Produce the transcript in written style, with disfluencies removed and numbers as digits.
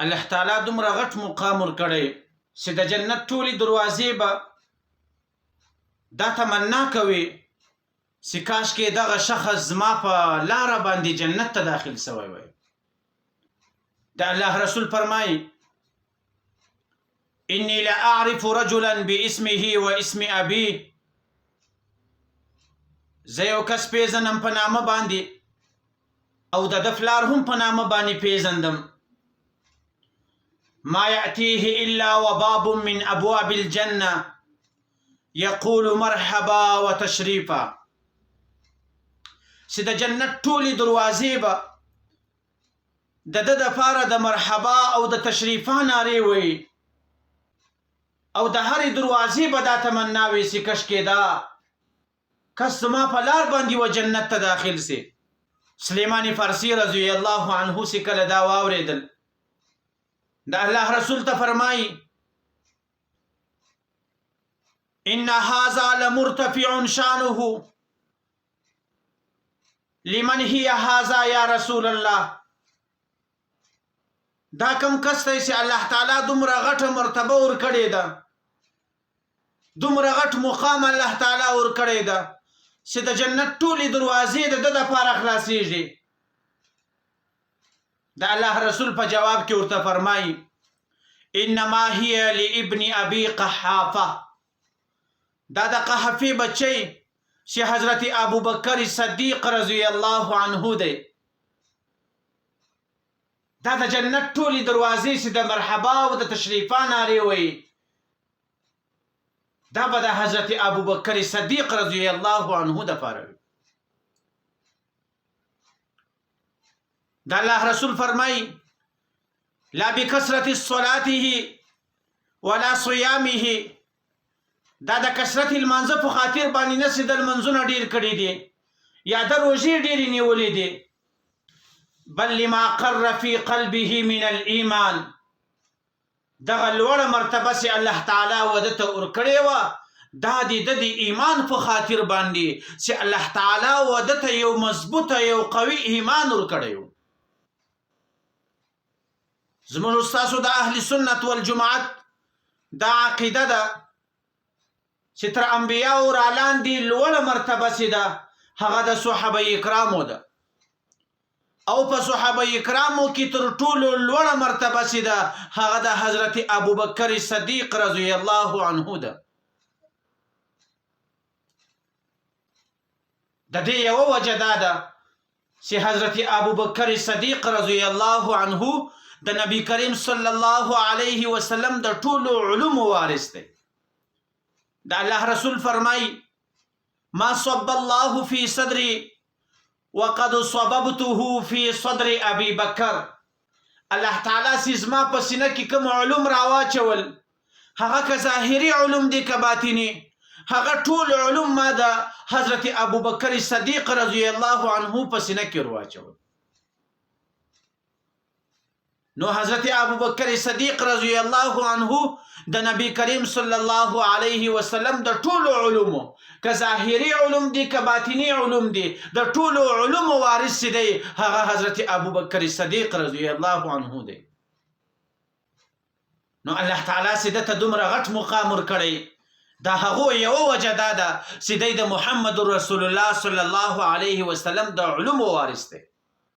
الله تعالی دومره غټ مقام ورکړی چې د جنت ټولې دروازې به دا تمنا کوي چې کاشکې دغه شخص زما په لاره باندې جنت ته داخل سوی وای. د الله رسول فرمایي انی لاعرف رجلا باسمه واسم ابيه، زه یو کس پیژنم په نامه باندې او د ده پلار هم په نامه باندې پیژندم. ما يأتيه إلا وباب من أبواب الجنة يقول مرحبا وتشريفا، چې د جنت ټولې دروازې به د ده دپاره د مرحبا او د تشریفا نارې وي، او د هرې دروازې به دا تمنا وي چې کشکې دا کس زما په لار باندې و جنت ته داخل سي. سلیمان فارسی رضی الله عنه چې کله دا واورېدل، د الله رسول ته فرمایي ان هذا لمرتفع شانه لمن هي هذا یا رسول الله، دا کم کس دی چې الله تعالی دومره غټه مرتبه ورکړې ده، دومره غټ مقام الله تعالی ورکړې ده چې د جنت ټولې دروازې د ده دپاره خلاصېږي. د الله رسول په جواب کې ورته فرمایي انما هي لابن ابي قحافه، دا د قحفي بچی چې حضرت ابو بکر صدیق رضی الله عنه دی، دا د جنت ټولې دروازې چې د مرحبا او د تشریفا نارې وي، دا به د حضرت ابو بکر صدیق رضی الله عنه دپاره وي. د الله رسول فرمایي لا بکثرت صلاته ولا صيامه، دا د کثرت المنځه په خاطر باندې نه چې د لمنځونه ډېر کړي دي یا د روژې ډېرې نیولې دي، بل لما قر في قلبه من الایمان، دغه لوړه مرتبه چې الله تعالی وده ته ورکړې وه دا د د ایمان په خاطر باندې چې الله تعالی وده ته یو مضبوطه یو قوي ایمان ورکړی و. زموږ ستاسو د اهل سنت والجماعت دا عقیده ده چې تر انبیاو رالاندې لوړه مرتبه چې ده هغه د صحابه کرامو ده، او په صحابه کرامو کې تر ټولو لوړه مرتبه چې ده هغه د حضرت ابو بکر صدیق رضی الله عنه ده. د دې یوه وجه دا ده چې حضرت ابو بکر صدیق رضی الله عنه د نبی کریم صلی الله علیه وسلم د ټولو علومو وارث دی. د الله رسول فرمایي ما صب الله في صدري وقد صببته في صدر ابي بکر، الله تعالی چې زما په سینه کې کوم علوم راواچول هغه که ظاهري علوم دي که باطني، هغه ټول علوم ما د حضرت ابو بکر صدیق رضی الله عنه په سینه کې ورواچول. نو حضرت ابو بکر صدیق رضی الله عنه د نبی کریم صلی الله علیه وسلم د ټولو علومو که ظاهري علوم دي که باطني علوم دي د ټولو علومو وارث دی هغه حضرت ابو بکر صدیق رضی الله عنه دی. نو الله تعالی چې دته دومره غټ مقام ورکړی دا هغو یوه وجه دا ده چې دی د محمد رسول الله صلی الله علیه وسلم د علومو وارث دی.